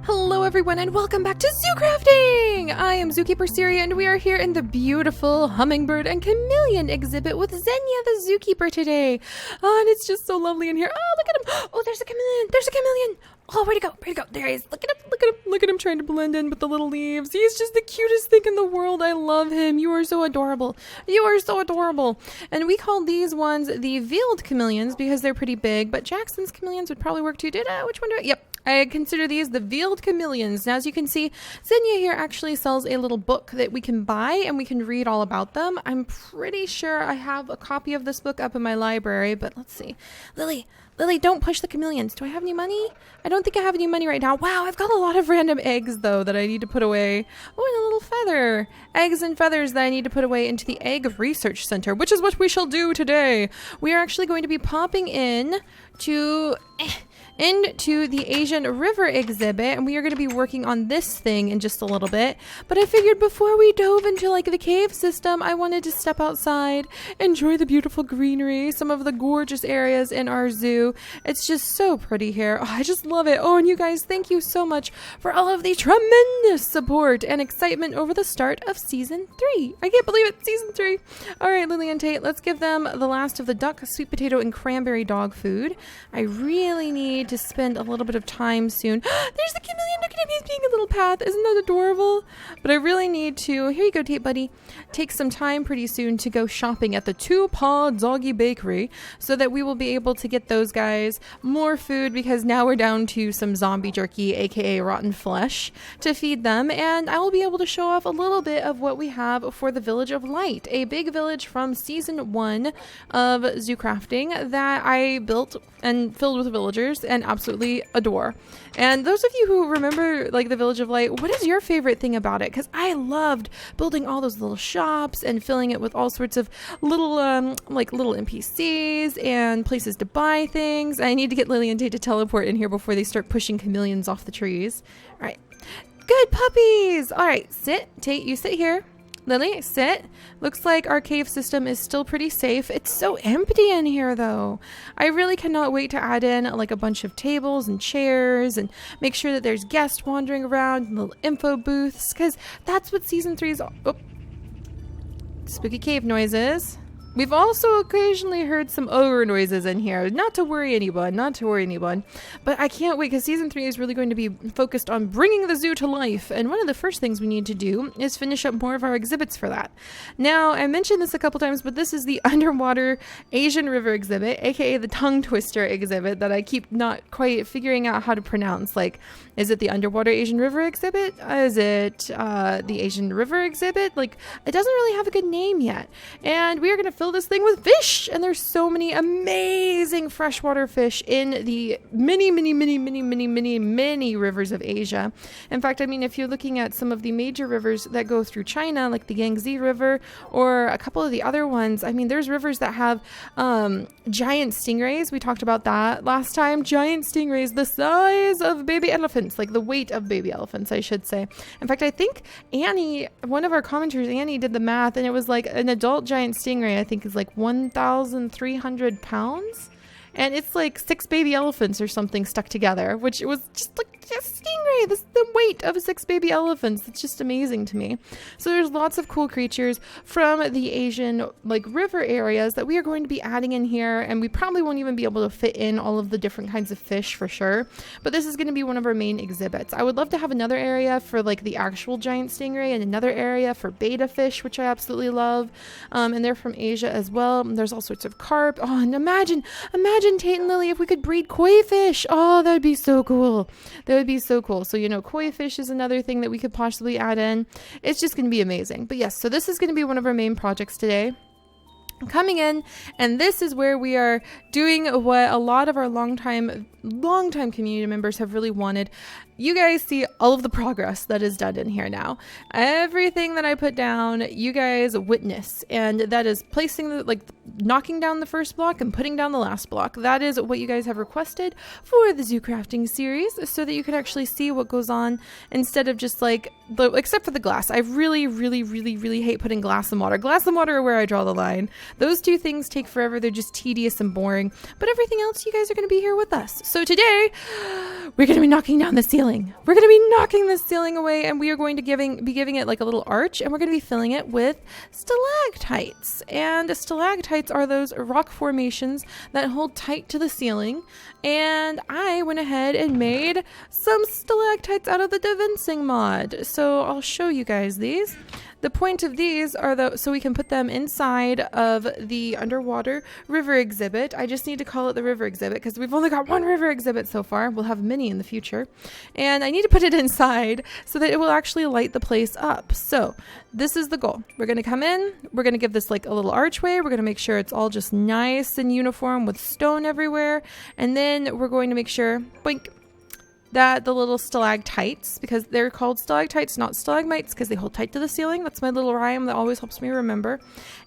Hello everyone and welcome back to Zoo Crafting! I am Zookeeper Seri and we are here in the beautiful hummingbird and chameleon exhibit with Xenia the zookeeper today. Oh, and it's just so lovely in here. Oh, look at him! Oh, there's a chameleon! There's a chameleon! Oh, where'd he go? Where'd he go? There he is. Look at him, look at him, look at him trying to blend in with the little leaves. He's just the cutest thing in the world. I love him. You are so adorable. You are so adorable. And we call these ones the veiled chameleons because they're pretty big, but Jackson's chameleons would probably work too. Which one do I? Yep. I consider these the veiled chameleons. Now, as you can see, Xenia here actually sells a little book that we can buy and we can read all about them. I'm pretty sure I have a copy of this book up in my library, but let's see. Lily, don't push the chameleons. Do I have any money? I don't think I have any money right now. Wow, I've got a lot of random eggs, though, that I need to put away. Oh, and a little feather. Eggs and feathers that I need to put away into the Egg Research Center, which is what we shall do today. We are actually going to be popping into the Asian River exhibit, and we are going to be working on this thing in just a little bit. But I figured before we dove into like the cave system, I wanted to step outside, enjoy the beautiful greenery, some of the gorgeous areas in our zoo. It's just so pretty here. Oh, I just love it. Oh, and you guys, thank you so much for all of the tremendous support and excitement over the start of season 3. I can't believe it, season 3. All right, Lily and Tate, let's give them the last of the duck, sweet potato, and cranberry dog food. I really need to spend a little bit of time soon. There's the chameleon. Look at him. He's being a little path. Isn't that adorable? But I really need to, here you go, Tate buddy, take some time pretty soon to go shopping at the Two Paw Doggy Bakery so that we will be able to get those guys more food, because now we're down to some zombie jerky, aka rotten flesh, to feed them. And I will be able to show off a little bit of what we have for the Village of Light, a big village from season 1 of Zoo Crafting that I built and filled with villagers and absolutely adore. And those of you who remember like the Village of Light, what is your favorite thing about it? Because I loved building all those little shops and filling it with all sorts of little little NPCs and places to buy things. I need to get Lily and Tate to teleport in here before they start pushing chameleons off the trees. All right, good puppies. All right, sit. Tate, you sit here. Lily, sit. Looks like our cave system is still pretty safe. It's so empty in here, though. I really cannot wait to add in like a bunch of tables and chairs and make sure that there's guests wandering around and little info booths, because that's what season 3's. Oh, spooky cave noises. We've also occasionally heard some ogre noises in here. Not to worry anyone, but I can't wait, because season 3 is really going to be focused on bringing the zoo to life. And one of the first things we need to do is finish up more of our exhibits for that. Now, I mentioned this a couple times, but this is the underwater Asian River exhibit, aka the tongue twister exhibit that I keep not quite figuring out how to pronounce. Like, is it the underwater Asian River exhibit? Is it the Asian River exhibit? Like, it doesn't really have a good name yet. And we are going to fill this thing with fish, and there's so many amazing freshwater fish in the many rivers of Asia. In fact, I mean, if you're looking at some of the major rivers that go through China, like the Yangtze River or a couple of the other ones, I mean, there's rivers that have giant stingrays. We talked about that last time. Giant stingrays the size of baby elephants, like the weight of baby elephants, I should say. In fact, I think Annie, one of our commenters, Annie, did the math, and it was like an adult giant stingray, I think, is like 1,300 pounds. And it's like 6 baby elephants or something stuck together, which was just like a stingray. This the weight of 6 baby elephants. It's just amazing to me. So there's lots of cool creatures from the Asian like river areas that we are going to be adding in here, and we probably won't even be able to fit in all of the different kinds of fish for sure. But this is going to be one of our main exhibits. I would love to have another area for like the actual giant stingray and another area for betta fish, which I absolutely love. And they're from Asia as well. There's all sorts of carp. Oh, and imagine Tate and Lily, if we could breed koi fish. Oh, that would be so cool. That would be so cool. So, you know, koi fish is another thing that we could possibly add in. It's just going to be amazing. But yes, so this is going to be one of our main projects today. Coming in, and this is where we are doing what a lot of our longtime community members have really wanted. You guys see all of the progress that is done in here now. Everything that I put down, you guys witness, and that is placing knocking down the first block and putting down the last block. That is what you guys have requested for the Zoo Crafting series, so that you can actually see what goes on instead of just except for the glass. I really hate putting glass and water. Glass and water are where I draw the line. Those two things take forever. They're just tedious and boring. But everything else, you guys are going to be here with us. So today, we're going to be knocking down the ceiling. ceiling. We're going to be knocking this ceiling away, and we are going to be giving it like a little arch, and we're going to be filling it with stalactites. And stalactites are those rock formations that hold tight to the ceiling. And I went ahead and made some stalactites out of the Devincing mod. So I'll show you guys these. The point of these are so we can put them inside of the underwater river exhibit. I just need to call it the river exhibit because we've only got one river exhibit so far. We'll have many in the future. And I need to put it inside so that it will actually light the place up. So this is the goal. We're going to come in. We're going to give this like a little archway. We're going to make sure it's all just nice and uniform with stone everywhere. And then we're going to make sure, boink, that the little stalactites, because they're called stalactites, not stalagmites, because they hold tight to the ceiling. That's my little rhyme that always helps me remember.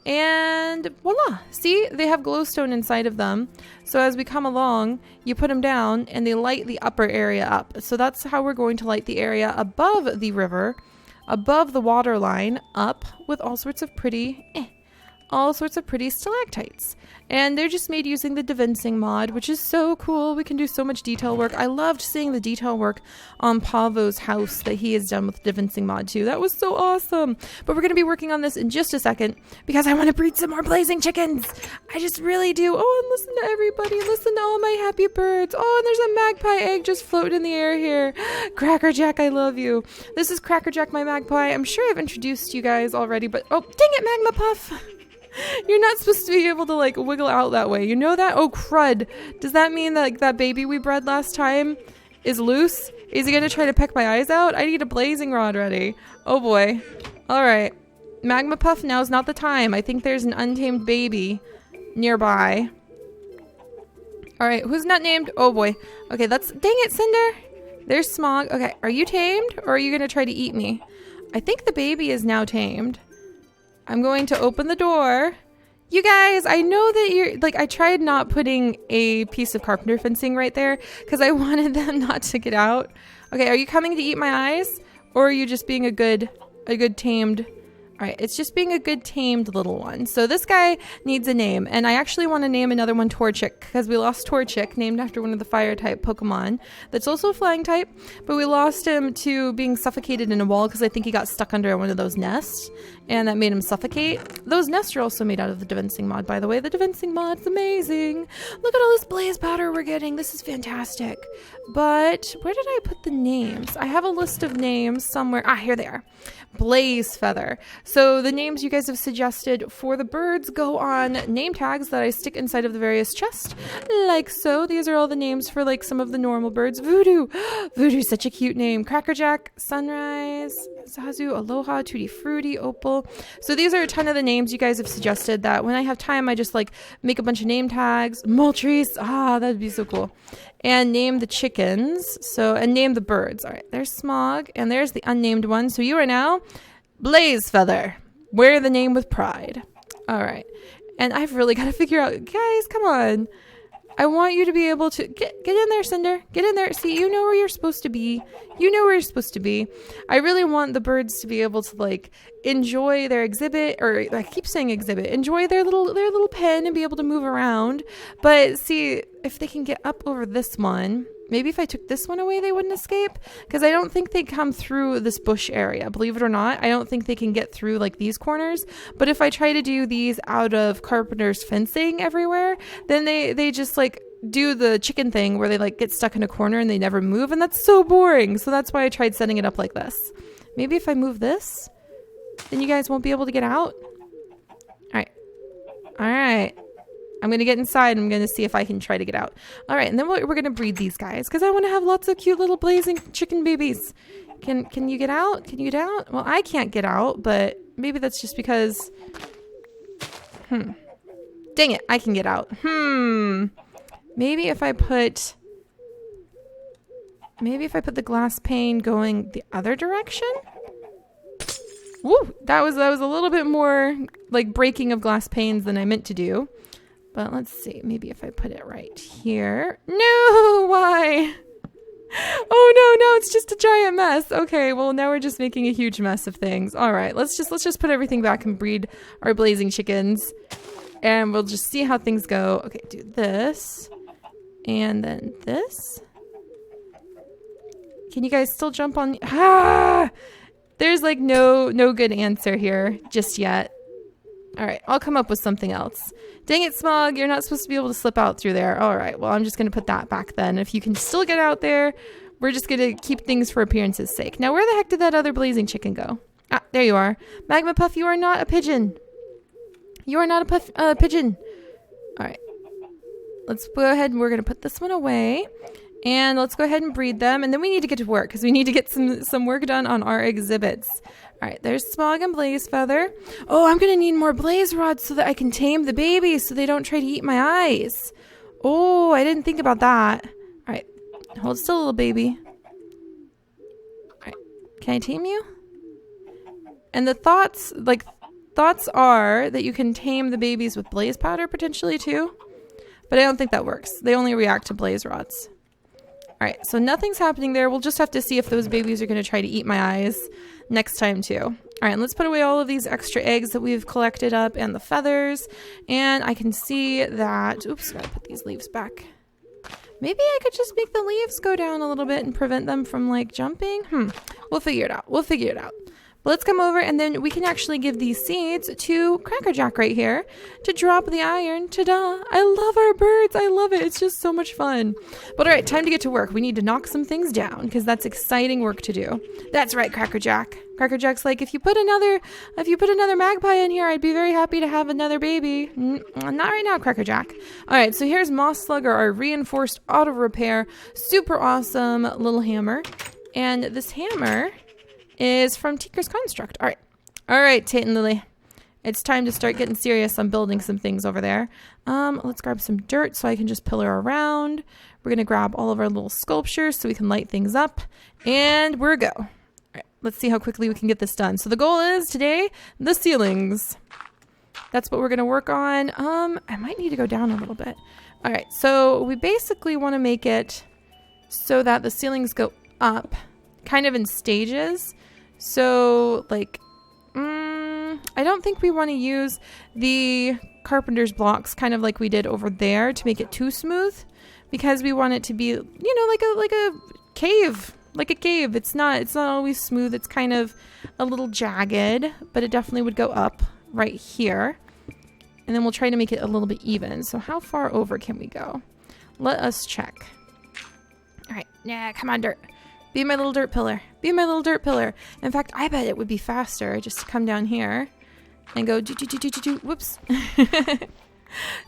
And voila! See, they have glowstone inside of them. So as we come along, you put them down and they light the upper area up. So that's how we're going to light the area above the river, above the water line, up with all sorts of pretty stalactites. And they're just made using the Devincing mod, which is so cool. We can do so much detail work. I loved seeing the detail work on Pavo's house that he has done with the Devincing mod too. That was so awesome. But we're going to be working on this in just a second because I want to breed some more blazing chickens. I just really do. Oh, and listen to everybody. Listen to all my happy birds. Oh, and there's a magpie egg just floating in the air here. Crackerjack, I love you. This is Crackerjack, my magpie. I'm sure I've introduced you guys already, but oh, dang it, Magma Puff. You're not supposed to be able to like wiggle out that way. You know that? Oh, crud. Does that mean that like that baby we bred last time is loose? Is he going to try to peck my eyes out? I need a blazing rod ready. Oh boy. All right. Magma Puff, now's not the time. I think there's an untamed baby nearby. All right. Who's not named? Oh boy. Okay. Dang it, Cinder. There's Smog. Okay. Are you tamed or are you going to try to eat me? I think the baby is now tamed. I'm going to open the door. You guys, I know that you're like, I tried not putting a piece of carpenter fencing right there because I wanted them not to get out. Okay, are you coming to eat my eyes? Or are you just being a good tamed? All right, it's just being a good tamed little one. So this guy needs a name, and I actually want to name another one Torchic because we lost Torchic, named after one of the fire type Pokemon that's also a flying type, but we lost him to being suffocated in a wall because I think he got stuck under one of those nests, and that made him suffocate. Those nests are also made out of the Devincing mod, by the way. The Devincing mod's amazing. Look at all this blaze powder we're getting. This is fantastic. But where did I put the names? I have a list of names somewhere. Ah, here they are. Blaze Feather. So the names you guys have suggested for the birds go on name tags that I stick inside of the various chests, like so. These are all the names for like some of the normal birds. Voodoo. Voodoo's such a cute name. Crackerjack, Sunrise, Zazu, Aloha, Tutti Frutti, Opal. So these are a ton of the names you guys have suggested that when I have time, I just like make a bunch of name tags. Moltres. Ah, that'd be so cool. And name the chickens. And name the birds. All right, there's Smog, and there's the unnamed one. So you are now Blaze Feather. Wear the name with pride. All right, and I've really got to figure out, guys, come on. I want you to be able to get in there, Cinder. Get in there. See, you know where you're supposed to be. You know where you're supposed to be. I really want the birds to be able to like enjoy their exhibit, or I keep saying exhibit, enjoy their little pen and be able to move around. But see, if they can get up over this one, maybe if I took this one away, they wouldn't escape, because I don't think they come through this bush area. Believe it or not, I don't think they can get through like these corners. But if I try to do these out of carpenter's fencing everywhere, then they just like do the chicken thing where they like get stuck in a corner and they never move, and that's so boring. So that's why I tried setting it up like this. Maybe if I move this, then you guys won't be able to get out. All right. I'm going to get inside. I'm going to see if I can try to get out. All right. And then we're going to breed these guys because I want to have lots of cute little blazing chicken babies. Can you get out? Can you get out? Well, I can't get out, but maybe that's just because... Dang it. I can get out. Maybe if I put the glass pane going the other direction. Woo! That was a little bit more like breaking of glass panes than I meant to do. But let's see. Maybe if I put it right here. No! Why? Oh no, it's just a giant mess. Okay, well now we're just making a huge mess of things. All right, let's just put everything back and breed our blazing chickens. And we'll just see how things go. Okay, do this. And then this. Can you guys still jump on? Ah! There's like no good answer here just yet. All right, I'll come up with something else. Dang it, Smog, you're not supposed to be able to slip out through there. All right, well, I'm just going to put that back then. If you can still get out there, we're just going to keep things for appearance's sake. Now, where the heck did that other blazing chicken go? Ah, there you are. Magma Puff, you are not a pigeon. You are not a pigeon. All right, let's go ahead and we're going to put this one away. And let's go ahead and breed them. And then we need to get to work because we need to get some work done on our exhibits. All right, there's Smog and Blaze Feather. Oh, I'm going to need more blaze rods so that I can tame the babies so they don't try to eat my eyes. Oh, I didn't think about that. All right, hold still, little baby. All right, can I tame you? And the thoughts are that you can tame the babies with blaze powder potentially too. But I don't think that works. They only react to blaze rods. All right, so nothing's happening there. We'll just have to see if those babies are going to try to eat my eyes next time too. All right, let's put away all of these extra eggs that we've collected up and the feathers. And I can see that, oops, gotta put these leaves back. Maybe I could just make the leaves go down a little bit and prevent them from like jumping. We'll figure it out. We'll figure it out. But let's come over and then we can actually give these seeds to Crackerjack right here to drop the iron. Ta-da! I love our birds. I love it. It's just so much fun. But all right, time to get to work. We need to knock some things down because that's exciting work to do. That's right, Crackerjack. Crackerjack's like, if you put another magpie in here, I'd be very happy to have another baby. Not right now, Crackerjack. All right, so here's Moss Slugger, our reinforced auto repair, super awesome little hammer. And this hammer is from Tinker's Construct. All right, Tate and Lily. It's time to start getting serious on building some things over there. Let's grab some dirt so I can just pillar around. We're going to grab all of our little sculptures so we can light things up. And we're a go. All right, let's see how quickly we can get this done. So the goal is today, the ceilings. That's what we're going to work on. I might need to go down a little bit. All right, so we basically want to make it so that the ceilings go up kind of in stages. So like, I don't think we want to use the carpenter's blocks kind of like we did over there to make it too smooth because we want it to be, you know, like a cave, like a cave. It's not always smooth. It's kind of a little jagged, but it definitely would go up right here. And then we'll try to make it a little bit even. So how far over can we go? Let us check. All right. Yeah, come on, dirt. Be my little dirt pillar. Be my little dirt pillar. In fact, I bet it would be faster just to come down here and go do. Whoops.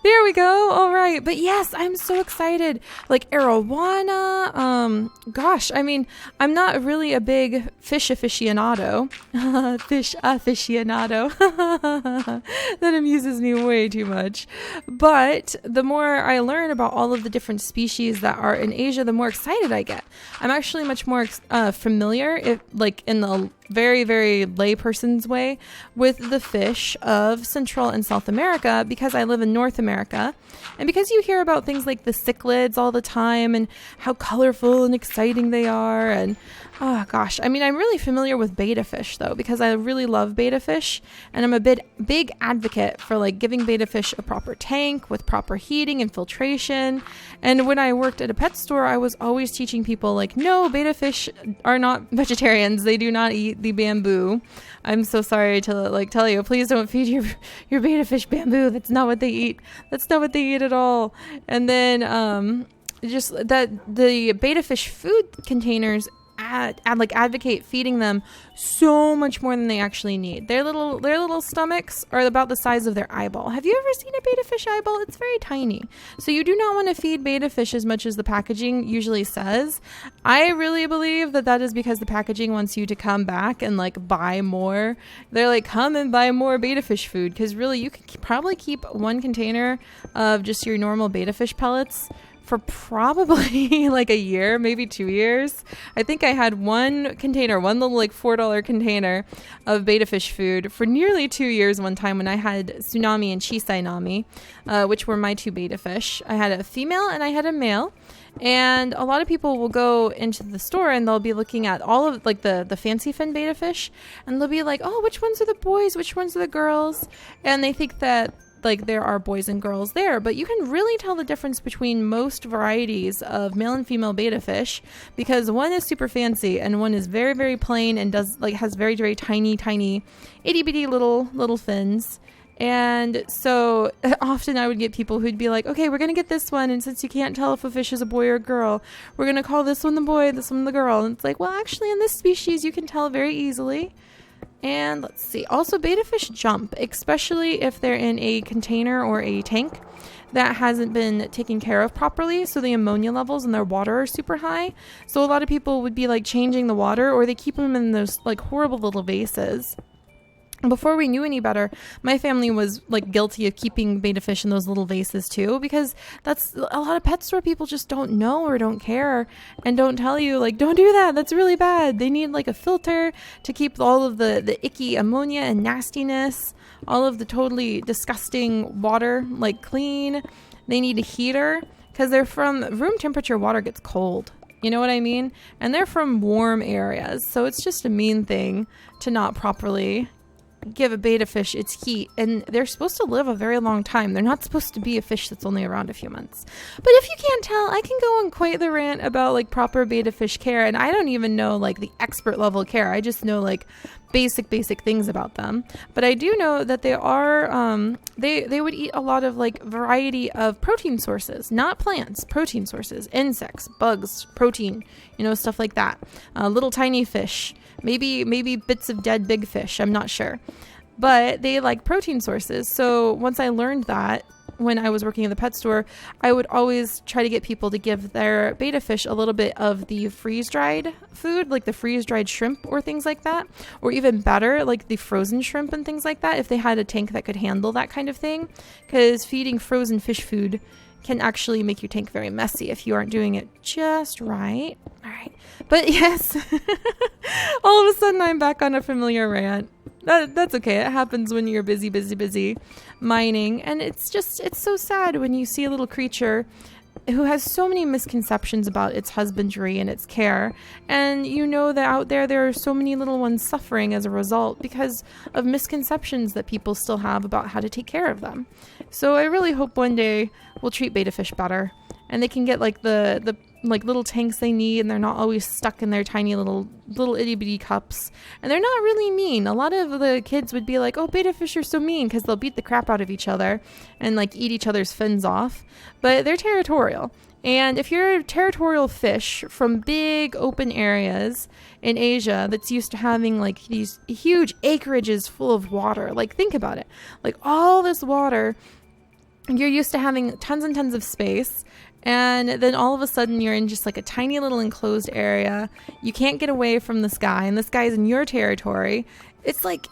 There we go. All right. But yes, I'm so excited. Like arowana. Gosh, I mean, I'm not really a big fish aficionado. Fish aficionado. That amuses me way too much. But the more I learn about all of the different species that are in Asia, the more excited I get. I'm actually much more familiar, if like in the very, very layperson's way, with the fish of Central and South America because I live in North America. And because you hear about things like the cichlids all the time and how colorful and exciting they are. And oh gosh, I mean, I'm really familiar with betta fish though, because I really love betta fish. And I'm a big advocate for like giving betta fish a proper tank with proper heating and filtration. And when I worked at a pet store, I was always teaching people like, no, betta fish are not vegetarians. They do not eat the bamboo. I'm so sorry to like tell you, please don't feed your betta fish bamboo. That's not what they eat. That's not what they eat at all. And then just that the betta fish food containers advocate feeding them so much more than they actually need. Their little stomachs are about the size of their eyeball. Have you ever seen a betta fish eyeball? It's very tiny. So you do not want to feed betta fish as much as the packaging usually says. I really believe that is because the packaging wants you to come back and like buy more. They're like, come and buy more betta fish food, because really you could probably keep one container of just your normal betta fish pellets for probably like a year, maybe 2 years. I think I had one little like $4 container of betta fish food for nearly 2 years one time when I had Tsunami and Chisai Nami, which were my two betta fish. I had a female and I had a male. And a lot of people will go into the store and they'll be looking at all of like the fancy fin betta fish, and they'll be like, oh, which ones are the boys? Which ones are the girls? And they think that like there are boys and girls there, but you can really tell the difference between most varieties of male and female betta fish, because one is super fancy and one is very, very plain and has very, very tiny itty bitty little fins. And so often I would get people who'd be like, okay, we're going to get this one. And since you can't tell if a fish is a boy or a girl, we're going to call this one the boy, this one the girl. And it's like, well, actually in this species, you can tell very easily. And let's see. Also, betta fish jump, especially if they're in a container or a tank that hasn't been taken care of properly. So the ammonia levels in their water are super high. So a lot of people would be like changing the water, or they keep them in those like horrible little vases. Before we knew any better, my family was like guilty of keeping betta fish in those little vases too, because that's a lot of pet store people just don't know or don't care and don't tell you, like, don't do that. That's really bad. They need like a filter to keep all of the icky ammonia and nastiness, all of the totally disgusting water, like clean. They need a heater because they're from room temperature. Water gets cold. You know what I mean? And they're from warm areas. So it's just a mean thing to not properly give a betta fish its heat, and they're supposed to live a very long time. They're not supposed to be a fish that's only around a few months. But if you can't tell, I can go on quite the rant about like proper betta fish care, and I don't even know like the expert level care. I just know like basic things about them. But I do know that they are they would eat a lot of like variety of protein sources, not plants, protein sources, insects, bugs, protein, stuff like that. Little tiny fish, maybe bits of dead big fish, I'm not sure. But they like protein sources. So once I learned that, when I was working in the pet store, I would always try to get people to give their betta fish a little bit of the freeze-dried food, like the freeze-dried shrimp or things like that, or even better, like the frozen shrimp and things like that, if they had a tank that could handle that kind of thing, because feeding frozen fish food can actually make your tank very messy if you aren't doing it just right. All right. But yes, all of a sudden I'm back on a familiar rant. That's okay. It happens when you're busy mining. And it's so sad when you see a little creature who has so many misconceptions about its husbandry and its care. And you know that out there are so many little ones suffering as a result because of misconceptions that people still have about how to take care of them. So I really hope one day we'll treat betta fish better, and they can get like the like little tanks they need, and they're not always stuck in their tiny little itty bitty cups, and they're not really mean. A lot of the kids would be like, oh, betta fish are so mean, because they'll beat the crap out of each other and like eat each other's fins off, but they're territorial. And if you're a territorial fish from big open areas in Asia that's used to having like these huge acreages full of water, like think about it, like all this water, you're used to having tons and tons of space. And then all of a sudden you're in just like a tiny little enclosed area. You can't get away from this guy, and this guy is in your territory. It's like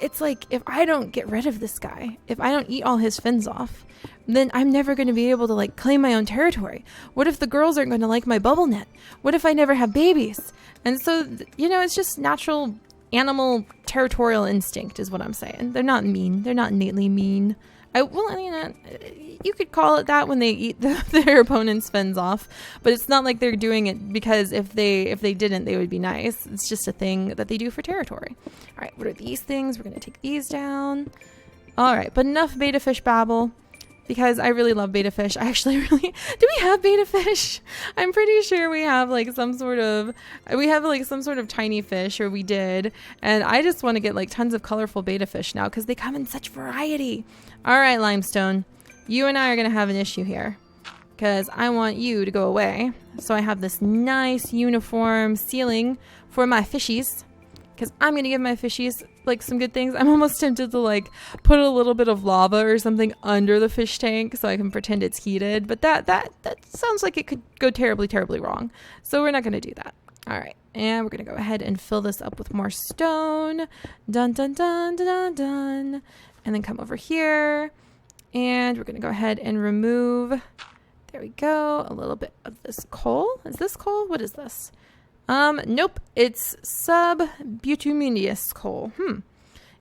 if I don't get rid of this guy, if I don't eat all his fins off, then I'm never going to be able to like claim my own territory. What if the girls aren't going to like my bubble net? What if I never have babies? And so, it's just natural animal territorial instinct is what I'm saying. They're not mean. They're not innately mean. You could call it that when they eat their opponent's fins off, but it's not like they're doing it because if they didn't, they would be nice. It's just a thing that they do for territory. All right, what are these things? We're going to take these down. All right, but enough betta fish babble, because I really love betta fish. I actually do we have betta fish? I'm pretty sure we have some sort of tiny fish, or we did. And I just want to get like tons of colorful betta fish now because they come in such variety. All right, Limestone, you and I are going to have an issue here because I want you to go away. So I have this nice uniform ceiling for my fishies, because I'm going to give my fishies like some good things. I'm almost tempted to like put a little bit of lava or something under the fish tank so I can pretend it's heated. But that sounds like it could go terribly, terribly wrong. So we're not going to do that. All right. And we're going to go ahead and fill this up with more stone. Dun, dun, dun, dun, dun, dun. And then come over here. And we're going to go ahead and remove, there we go, a little bit of this coal. Is this coal? What is this? Nope, it's subbituminous coal.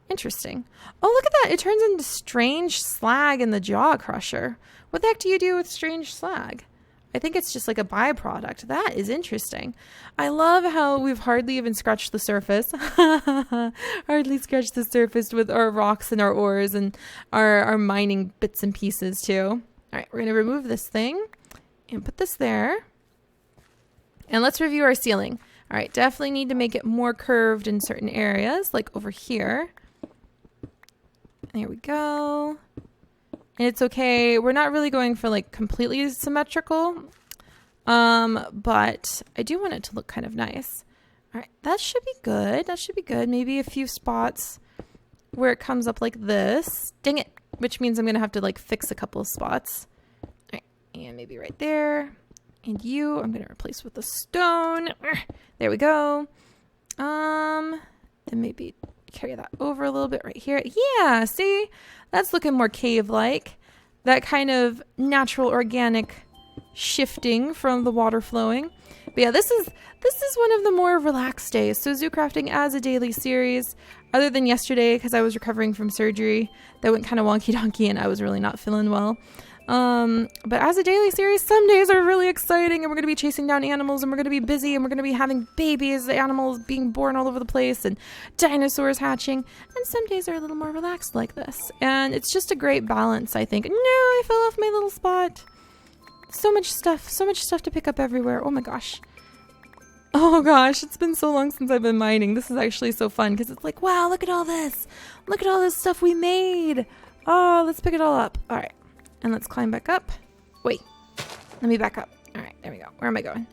Interesting. Oh, look at that. It turns into strange slag in the jaw crusher. What the heck do you do with strange slag? I think it's just like a byproduct. That is interesting. I love how we've hardly even scratched the surface. Hardly scratched the surface with our rocks and our ores and our mining bits and pieces too. All right, we're going to remove this thing and put this there. And let's review our ceiling. All right, definitely need to make it more curved in certain areas, like over here. There we go. And it's okay. We're not really going for like completely symmetrical, but I do want it to look kind of nice. All right, that should be good. That should be good. Maybe a few spots where it comes up like this. Dang it. Which means I'm going to have to like fix a couple of spots. All right, and maybe right there. And you, I'm going to replace with a stone. There we go. Then maybe carry that over a little bit right here. Yeah, see? That's looking more cave-like. That kind of natural organic shifting from the water flowing. But yeah, this is one of the more relaxed days. So zoo crafting as a daily series, other than yesterday because I was recovering from surgery that went kind of wonky donkey and I was really not feeling well. But as a daily series, some days are really exciting and we're going to be chasing down animals and we're going to be busy and we're going to be having babies, animals being born all over the place and dinosaurs hatching. And some days are a little more relaxed like this. And it's just a great balance, I think. No, I fell off my little spot. So much stuff to pick up everywhere. Oh my gosh. Oh gosh, it's been so long since I've been mining. This is actually so fun because it's like, wow, look at all this. Look at all this stuff we made. Oh, let's pick it all up. All right. And let's climb back up. Wait, let me back up. All right, there we go. Where am I going?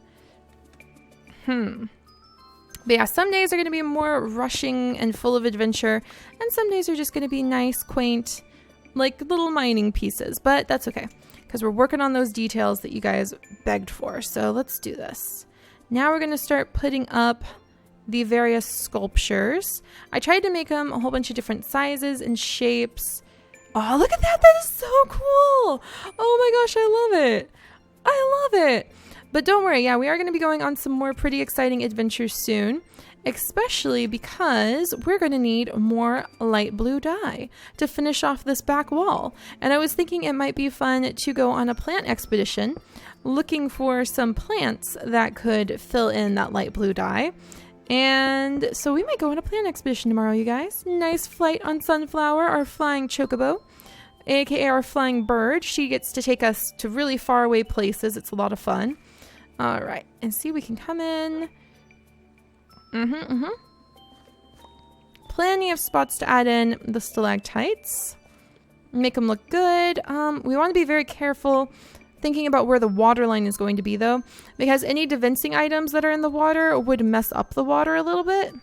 But yeah, some days are going to be more rushing and full of adventure. And some days are just going to be nice, quaint, like little mining pieces. But that's okay, because we're working on those details that you guys begged for. So let's do this. Now we're going to start putting up the various sculptures. I tried to make them a whole bunch of different sizes and shapes. Oh, look at that. That is so cool. Oh my gosh, I love it. I love it. But don't worry. Yeah, we are going to be going on some more pretty exciting adventures soon, especially because we're going to need more light blue dye to finish off this back wall. And I was thinking it might be fun to go on a plant expedition looking for some plants that could fill in that light blue dye. And so we might go on a plant expedition tomorrow, you guys. Nice flight on Sunflower, our flying chocobo, aka our flying bird. She gets to take us to really far away places. It's a lot of fun. All right, and see, we can come in. Plenty of spots to add in the stalactites. Make them look good. We want to be very careful thinking about where the water line is going to be, though, because any defencing items that are in the water would mess up the water a little bit.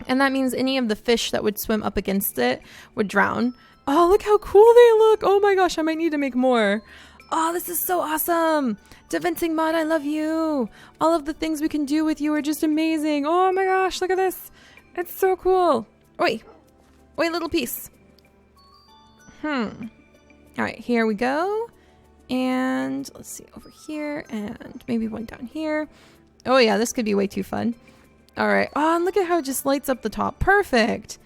And that means any of the fish that would swim up against it would drown. Oh, look how cool they look. Oh my gosh, I might need to make more. Oh, this is so awesome. Defencing mod, I love you. All of the things we can do with you are just amazing. Oh my gosh, look at this. It's so cool. Wait, little piece. All right, here we go. And let's see, over here, and maybe one down here. Oh yeah, this could be way too fun. All right. Oh, and look at how it just lights up the top. Perfect.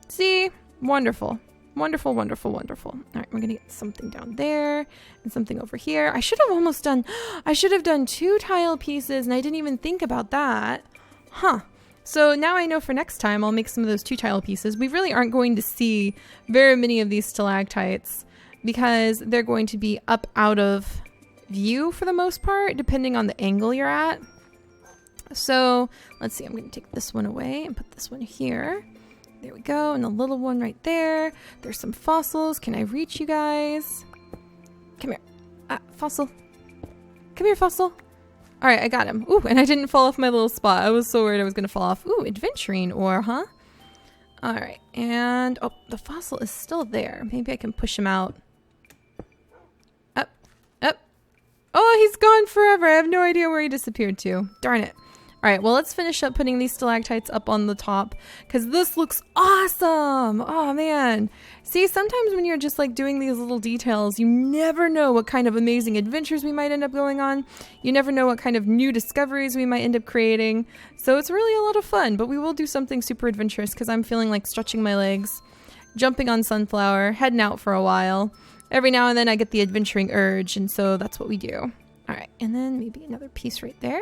See? Wonderful. Wonderful, wonderful, wonderful. All right, we're going to get something down there and something over here. I should have done 2 tile pieces, and I didn't even think about that. Huh. So now I know for next time I'll make some of those 2 tile pieces. We really aren't going to see very many of these stalactites, because they're going to be up out of view for the most part, depending on the angle you're at. So let's see, I'm going to take this one away and put this one here. There we go, and a little one right there. There's some fossils. Can I reach you guys? Come here. Fossil. Come here, fossil. All right, I got him. Ooh, and I didn't fall off my little spot. I was so worried I was going to fall off. Ooh, adventuring ore, huh? All right, and oh, the fossil is still there. Maybe I can push him out. Up. Oh, he's gone forever. I have no idea where he disappeared to. Darn it. All right, well, let's finish up putting these stalactites up on the top, because this looks awesome. Oh, man. See, sometimes when you're just like doing these little details, you never know what kind of amazing adventures we might end up going on. You never know what kind of new discoveries we might end up creating. So it's really a lot of fun, but we will do something super adventurous, because I'm feeling like stretching my legs, jumping on Sunflower, heading out for a while. Every now and then I get the adventuring urge, and so that's what we do. All right, and then maybe another piece right there.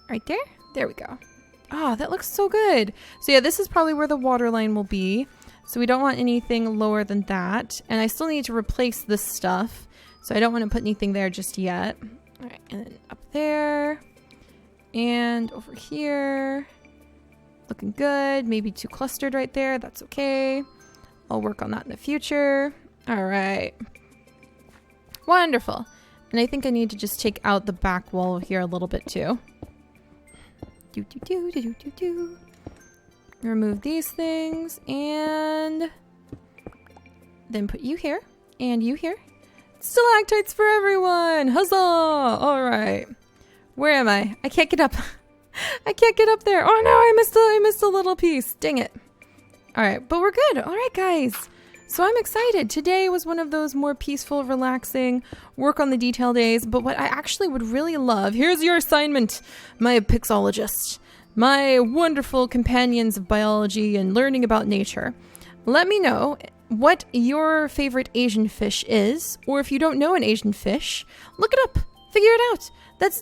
Right there. There we go. Oh, that looks so good. So yeah, this is probably where the water line will be. So we don't want anything lower than that. And I still need to replace this stuff. So I don't want to put anything there just yet. All right, and then up there. And over here. Looking good. Maybe too clustered right there. That's okay. I'll work on that in the future. All right. Wonderful. And I think I need to just take out the back wall here a little bit too. Remove these things and then put you here and you here. Stalactites for everyone! Huzzah! All right. Where am I? I can't get up. I can't get up there. Oh no, I missed a little piece. Dang it. All right, but we're good. All right, guys. So I'm excited. Today was one of those more peaceful, relaxing, work on the detail days. But what I actually would really love, here's your assignment, my pixologist, my wonderful companions of biology and learning about nature. Let me know what your favorite Asian fish is, or if you don't know an Asian fish, look it up, figure it out.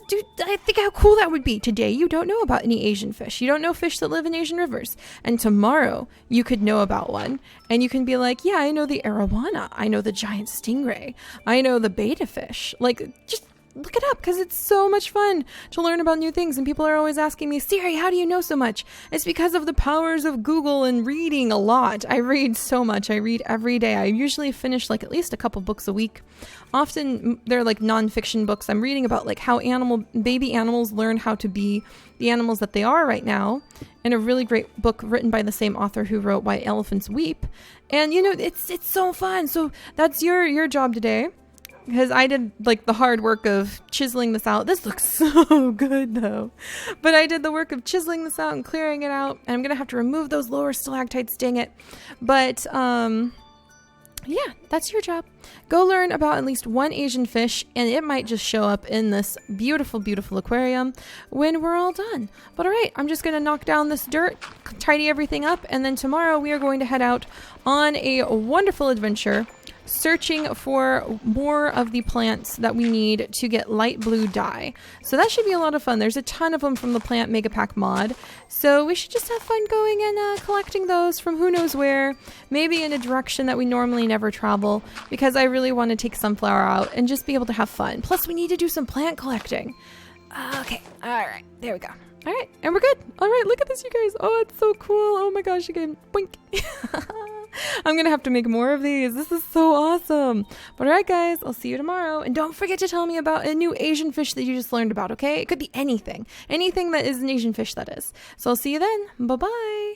Dude, I think how cool that would be. Today, you don't know about any Asian fish. You don't know fish that live in Asian rivers. And tomorrow, you could know about one. And you can be like, yeah, I know the arowana. I know the giant stingray. I know the betta fish. Like, just look it up because it's so much fun to learn about new things. And people are always asking me, Seri, how do you know so much? It's because of the powers of Google and reading a lot. I read so much. I read every day. I usually finish like at least a couple books a week. Often they're like nonfiction books. I'm reading about like how baby animals learn how to be the animals that they are right now. And a really great book written by the same author who wrote Why Elephants Weep. And you know, it's so fun. So that's your job today. Because I did like the hard work of chiseling this out. This looks so good though. But I did the work of chiseling this out and clearing it out. And I'm going to have to remove those lower stalactites, dang it. But yeah, that's your job. Go learn about at least one Asian fish and it might just show up in this beautiful, beautiful aquarium when we're all done. But all right, I'm just going to knock down this dirt, tidy everything up. And then tomorrow we are going to head out on a wonderful adventure searching for more of the plants that we need to get light blue dye. So that should be a lot of fun. There's a ton of them from the Plant Megapack mod. So we should just have fun going and collecting those from who knows where, maybe in a direction that we normally never travel, because I really want to take Sunflower out and just be able to have fun. Plus we need to do some plant collecting. Okay, all right, there we go. All right, and we're good. All right, look at this, you guys. Oh, it's so cool. Oh my gosh, again, boink. I'm going to have to make more of these. This is so awesome. But all right, guys, I'll see you tomorrow. And don't forget to tell me about a new Asian fish that you just learned about, okay? It could be anything. Anything that is an Asian fish, that is. So I'll see you then. Bye-bye.